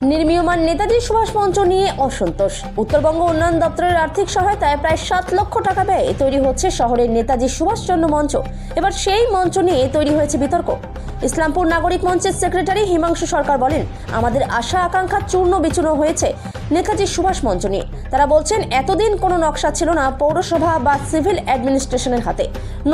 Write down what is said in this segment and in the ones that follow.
নির্মীয়মান নেতাজি সুভাষ মঞ্চ নিয়ে অসন্তোষ। উত্তরবঙ্গ উন্নয়ন দপ্তরের আর্থিক সহায়তায় প্রায় 7 লক্ষ টাকা ব্যয়ে তৈরি হচ্ছে শহরের নেতাজি সুভাষচন্দ্র মঞ্চ। এবার সেই মঞ্চ নিয়ে তৈরি হয়েছে বিতর্ক। ইসলামপুর নাগরিক মঞ্চের সেক্রেটারি হিমাংশু সরকার বলেন, আমাদের আশা আকাঙ্ক্ষা চূর্ণ বিচূর্ণ হয়েছে নেতাজি সুভাষ মঞ্চ নিয়ে। তারা বলছেন, এতদিন কোনো নকশা ছিল না পৌরসভা বা সিভিল অ্যাডমিনিস্ট্রেশনের হাতে।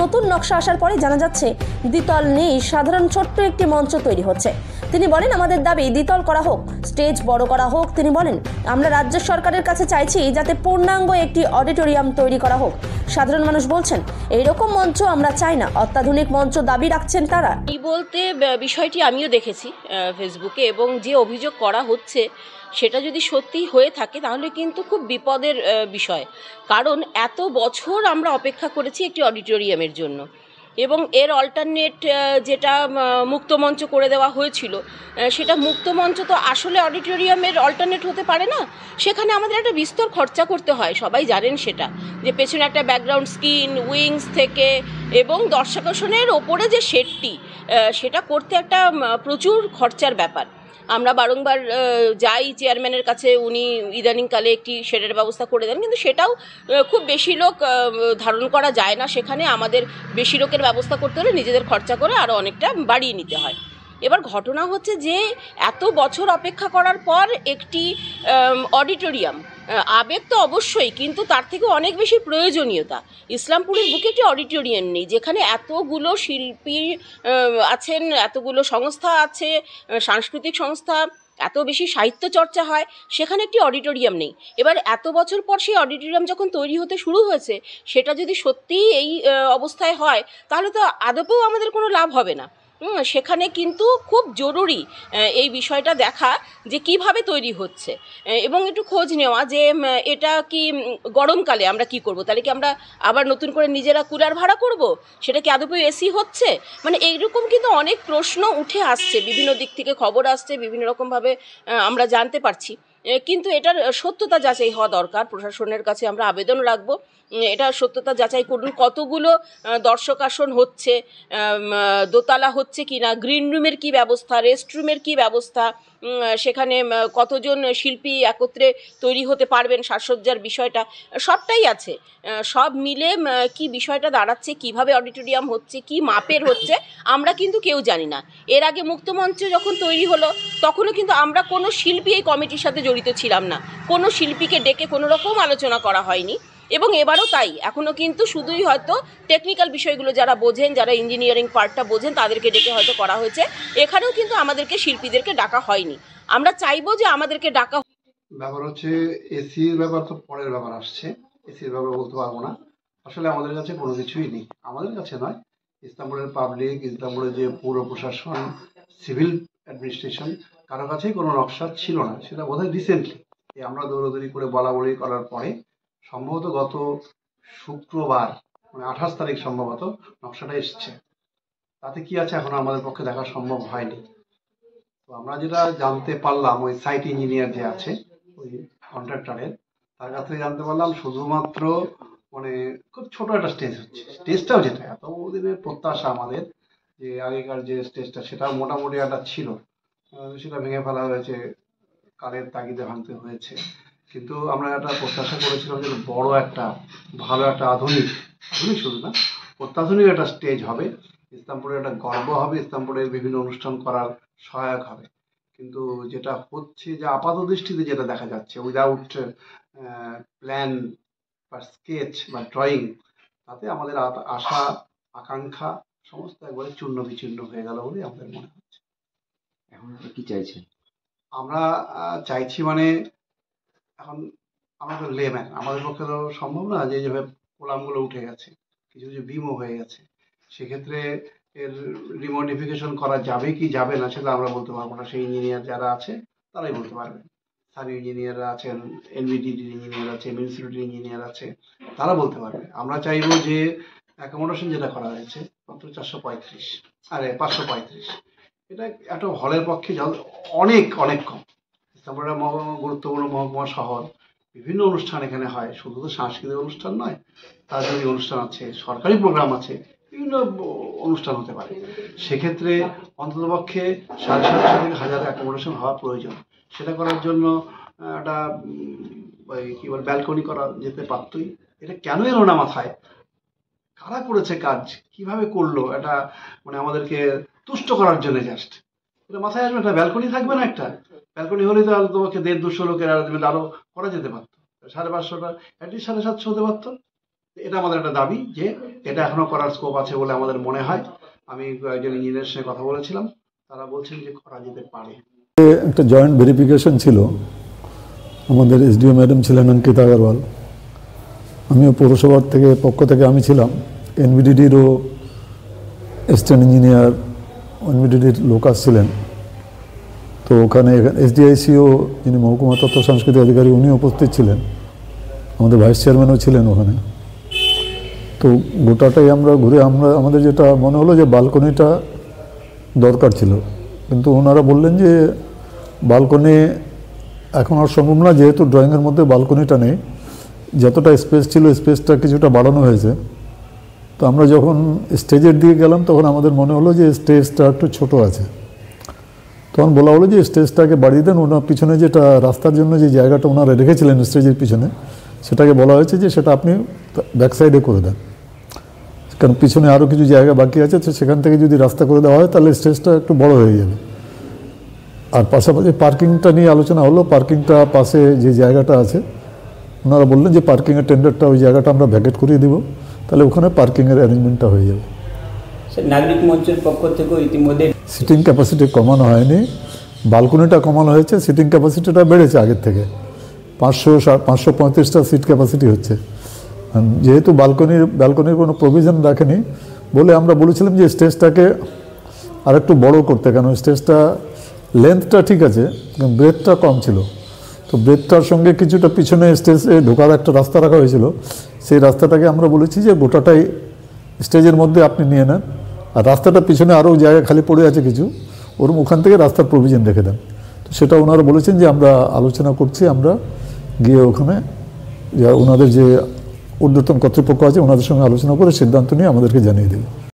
নতুন নকশা আসার পরে জানা যাচ্ছে দ্বিতল নেই, সাধারণ ছোট্ট একটি মঞ্চ তৈরি হচ্ছে। তিনি বলেন, আমাদের দাবি দ্বিতল করা হোক, স্টেজ বড় করা হোক। তিনি বলেন, আমরা রাজ্য সরকারের কাছে চাইছি যাতে পূর্ণাঙ্গ একটি অডিটোরিয়াম তৈরি করা হোক। সাধারণ মানুষ বলছেন, এইরকম মঞ্চ আমরা চাই না, অত্যাধুনিক মঞ্চ দাবি রাখছেন তারা। এই বলতে বিষয়টি আমিও দেখেছি ফেসবুকে, এবং যে অভিযোগ করা হচ্ছে সেটা যদি সত্যি হয়ে থাকে তাহলে কিন্তু খুব বিপদের বিষয়। কারণ এত বছর আমরা অপেক্ষা করেছি একটি অডিটোরিয়ামের জন্য, এবং এর অল্টারনেট যেটা মুক্তমঞ্চ করে দেওয়া হয়েছিল, সেটা মুক্তমঞ্চ তো আসলে অডিটোরিয়ামের অল্টারনেট হতে পারে না। সেখানে আমাদের একটা বিস্তর খরচা করতে হয়, সবাই জানেন সেটা, যে পেছনে একটা ব্যাকগ্রাউন্ড স্ক্রিন, উইংস থেকে এবং দর্শকাসনের ওপরে যে শেডটি, সেটা করতে একটা প্রচুর খরচার ব্যাপার। আমরা বারংবার যাই চেয়ারম্যানের কাছে, উনি ইদানিংকালে একটি শেডের ব্যবস্থা করে দেন, কিন্তু সেটাও খুব বেশি লোক ধারণ করা যায় না। সেখানে আমাদের বেশি লোকের ব্যবস্থা করতে হলে নিজেদের খরচা করে আরও অনেকটা বাড়িয়ে নিতে হয়। এবার ঘটনা হচ্ছে যে এত বছর অপেক্ষা করার পর একটি অডিটোরিয়াম, আবেগ তো অবশ্যই, কিন্তু তার থেকে অনেক বেশি প্রয়োজনীয়তা। ইসলামপুরের বুকে একটি অডিটোরিয়াম নেই, যেখানে এতগুলো শিল্পী আছেন, এতগুলো সংস্থা আছে, সাংস্কৃতিক সংস্থা, এত বেশি সাহিত্য চর্চা হয়, সেখানে একটি অডিটোরিয়াম নেই। এবার এত বছর পর সেই অডিটোরিয়াম যখন তৈরি হতে শুরু হয়েছে, সেটা যদি সত্যিই এই অবস্থায় হয়, তাহলে তো আদপেও আমাদের কোনো লাভ হবে না। সেখানে কিন্তু খুব জরুরি এই বিষয়টা দেখা যে কিভাবে তৈরি হচ্ছে, এবং একটু খোঁজ নেওয়া যে এটা কি গরমকালে আমরা কি করব, তাহলে কি আমরা আবার নতুন করে নিজেরা কুলার ভাড়া করব, সেটা কি আদৌ এসি হচ্ছে, মানে এইরকম কিন্তু অনেক প্রশ্ন উঠে আসছে, বিভিন্ন দিক থেকে খবর আসছে, বিভিন্ন রকমভাবে আমরা জানতে পারছি। কিন্তু এটার সত্যতা যাচাই হওয়া দরকার। প্রশাসনের কাছে আমরা আবেদন রাখবো, এটা সত্যতা যাচাই করুন। কতগুলো দর্শক আসন হচ্ছে, দোতলা হচ্ছে কি না, গ্রিন রুমের কি ব্যবস্থা, রেস্টরুমের কি ব্যবস্থা, সেখানে কতজন শিল্পী একত্রে তৈরি হতে পারবেন, সাজসজ্জার বিষয়টা সবটাই আছে। সব মিলে কি বিষয়টা দাঁড়াচ্ছে, কিভাবে অডিটোরিয়াম হচ্ছে, কি মাপের হচ্ছে, আমরা কিন্তু কেউ জানি না। এর আগে মুক্তমঞ্চ যখন তৈরি হলো, তখনও কিন্তু আমরা কোনো শিল্পী এই কমিটির সাথে জড়িত ছিলাম না, কোনো শিল্পীকে ডেকে কোনো রকম আলোচনা করা হয়নি। এবং এবারও তাই, এখনও কিন্তু শুধুই হয়তো টেকনিক্যাল বিষয়গুলো যারা বোঝেন, যারা ইঞ্জিনিয়ারিং পার্টটা বোঝেন, তাদেরকে ডেকে হয়তো করা হয়েছে। এখানেও কিন্তু আমাদেরকে শিল্পীদেরকে ডাকা হয়নি। আমরা চাইবো যে আমাদেরকে ডাকা। ব্যাপার হচ্ছে এসির ব্যাপার তো পরের ব্যাপার আসছে, এসির ব্যাপার বলতে পারবো না। আসলে আমাদের কাছে কোনো কিছুই নেই, আমাদের কাছে নয়, ইসলামপুরের পাবলিক, ইসলামপুরের যে পৌর প্রশাসন, সিভিল অ্যাডমিনিস্ট্রেশন, কারো কাছেই কোনো নকশা ছিল না। সেটা বোধহয় রিসেন্টলি আমরা দৌড়াদৌড়ি করে বলাবলি করার পরে সম্ভবত গত শুক্রবার, মানে 28 তারিখ সম্ভবত নকশাটা এসছে। তাতে কি আছে এখন আমাদের পক্ষে দেখা সম্ভব হয়নি। তো আমরা যেটা জানতে পারলাম, ওই সাইট ইঞ্জিনিয়ার যে আছে, ওই কন্ট্রাক্টরের, তার কাছ থেকে জানতে পারলাম শুধুমাত্র মানে খুব ছোট একটা স্টেজ হচ্ছে। স্টেজটাও যেটা এত দিনের প্রত্যাশা আমাদের, যে আগেকার যে স্টেজটা, সেটা মোটামুটি একটা ছিল, সেটা ভেঙে ফেলা হয়েছে, কালের তাগিদে ভাঙতে হয়েছে। কিন্তু আমরা একটা প্রত্যাশা করেছিলাম যে বড় একটা, ভালো একটা আধুনিক শুধু না, অত্যাধুনিক একটা স্টেজ হবে, ইসলামপুরের একটা গর্ব হবে, ইসলামপুরের বিভিন্ন অনুষ্ঠান করার সহায়ক হবে। কিন্তু যেটা হচ্ছে, যে আপাত দৃষ্টিতে যেটা দেখা যাচ্ছে, উইদাউট প্ল্যান বা স্কেচ বা ড্রয়িং, তাতে আমাদের আশা আকাঙ্ক্ষা সমস্ত একবারে চূর্ণ বিচূর্ণ হয়ে গেল বলেই আমাদের মনে হচ্ছে। এখন কি চাইছেন? আমরা চাইছি, মানে এখন আমরা তো লেম্যান, আমাদের পক্ষে তো সম্ভব না যে যেভাবে কোলামগুলো উঠে গেছে, কিছু কিছু বিমও হয়ে গেছে, সেক্ষেত্রে এর রিমডিফিকেশন করা যাবে কি যাবে না সেটা আমরা বলতে পারবো না। সেই ইঞ্জিনিয়ার যারা আছে তারাই বলতে পারবেন। স্থানীয় ইঞ্জিনিয়াররা আছেন, এনবিডিটির ইঞ্জিনিয়ার আছে, মিউনিসিপ্যালিটির ইঞ্জিনিয়ার আছে, তারা বলতে পারবে। আমরা চাইবো যে অ্যাকোমোডেশন যেটা করা হয়েছে মাত্র 435, আরে 535, এটা একটা হলের পক্ষে অনেক অনেক কম। ইসলামপুর একটা গুরুত্বপূর্ণ মহকুমা শহর, বিভিন্ন অনুষ্ঠান এখানে হয়, শুধু তো সাংস্কৃতিক অনুষ্ঠান নয়, রাজনৈতিক অনুষ্ঠান আছে, সরকারি প্রোগ্রাম আছে, বিভিন্ন অনুষ্ঠান হতে পারে। সেক্ষেত্রে অন্ততপক্ষে 750 থেকে 1000 অ্যাকোমোডেশন হওয়া প্রয়োজন। সেটা করার জন্য একটা ওই কি বল ব্যালকনি করা যেতে পারতই। এটা কেন এলো না মাথায়? কারা করেছে কাজ, কিভাবে করলো? এটা মানে আমাদেরকে তুষ্ট করার জন্য জাস্ট এটা মাথায় আসবে। একটা ব্যালকনি থাকবে না? একটা ব্যালকনি হলে তো আরো তোমাকে 150-200 লোকের আরো করা যেতে পারতো। 550টা অ্যাটলিস্ট 750 হতে পারতো। এটা আমাদের একটা দাবি যে এটা এখনো করার স্কোপ আছে বলে আমাদের মনে হয়। আমি একজন ইঞ্জিনিয়ারের সঙ্গে কথা বলেছিলাম, তারা বলছেন যে করা যেতে পারে। একটা জয়েন্ট ভেরিফিকেশন ছিল, আমাদের এসডিও ম্যাডাম ছিলেন অঙ্কিতা আগরওয়াল, আমিও পৌরসভার পক্ষ থেকে আমি ছিলাম, এনবিডিডিরও অ্যাসিস্ট্যান্ট ইঞ্জিনিয়ার এনবিডিডির লোক আসছিলেন। তো ওখানে এসডিআইসিও যিনি মহকুমা তথ্য সাংস্কৃতিক অধিকারী উনি উপস্থিত ছিলেন, আমাদের ভাইস চেয়ারম্যানও ছিলেন ওখানে। তো গোটাটাই আমরা ঘুরে আমাদের যেটা মনে হলো যে বালকনিটা দরকার ছিল, কিন্তু ওনারা বললেন যে বালকনি এখন আর সম্ভব না, যেহেতু ড্রয়িংয়ের মধ্যে বালকনিটা নেই, যতটা স্পেস ছিল স্পেসটা কিছুটা বাড়ানো হয়েছে। তো আমরা যখন স্টেজের দিকে গেলাম তখন আমাদের মনে হলো যে স্টেজটা একটু ছোট আছে। তখন বলা হলো যে স্টেজটাকে বাড়িয়ে দেন, ওনার পিছনে যেটা রাস্তার জন্য যে জায়গাটা ওনারা রেখেছিলেন স্টেজের পিছনে, সেটাকে বলা হয়েছে যে সেটা আপনি ব্যাক সাইডে করে দেন, কারণ পিছনে আরও কিছু জায়গা বাকি আছে। তো সেখান থেকে যদি রাস্তা করে দেওয়া হয় তাহলে স্টেজটা একটু বড় হয়ে যাবে। আর পাশাপাশি পার্কিংটা নিয়ে আলোচনা হলো। পার্কিংটা পাশে যে জায়গাটা আছে ওনারা বললেন যে পার্কিংয়ের টেন্ডারটা ওই জায়গাটা আমরা ভ্যাকেট করিয়ে দেবো, তাহলে ওখানে পার্কিংয়ের অ্যারেঞ্জমেন্টটা হয়ে যাবে। নাগরিক মঞ্চের পক্ষ থেকেও ইতিমধ্যে সিটিং ক্যাপাসিটি কমানো হয়নি, বালকনিটা কমানো হয়েছে, সিটিং ক্যাপাসিটিটা বেড়েছে আগের থেকে। 535টা সিট ক্যাপাসিটি হচ্ছে। যেহেতু ব্যালকনির কোনো প্রভিশন রাখেনি বলে আমরা বলেছিলাম যে স্টেজটাকে আরেকটু বড় করতে, কারণ স্টেজটা লেন্থটা ঠিক আছে কিন্তু ব্রেথটা কম ছিল। তো ব্রেথটার সঙ্গে কিছুটা পিছনে স্টেজে ঢোকার একটা রাস্তা রাখা হয়েছিল, সেই রাস্তাটাকে আমরা বলেছি যে গোটাটাই স্টেজের মধ্যে আপনি নিয়ে নেন, আর রাস্তাটা পিছনে আরও জায়গা খালি পড়ে আছে কিছু, ওরকম ওখান থেকে রাস্তার প্রভিশন রেখে দেন। তো সেটা ওনারা বলেছেন যে আমরা আলোচনা করছি, আমরা গিয়ে ওখানে ওনাদের যে ঊর্ধ্বতন কর্তৃপক্ষ আছে ওনাদের সঙ্গে আলোচনা করে সিদ্ধান্ত নিয়ে আমাদেরকে জানিয়ে দেবে।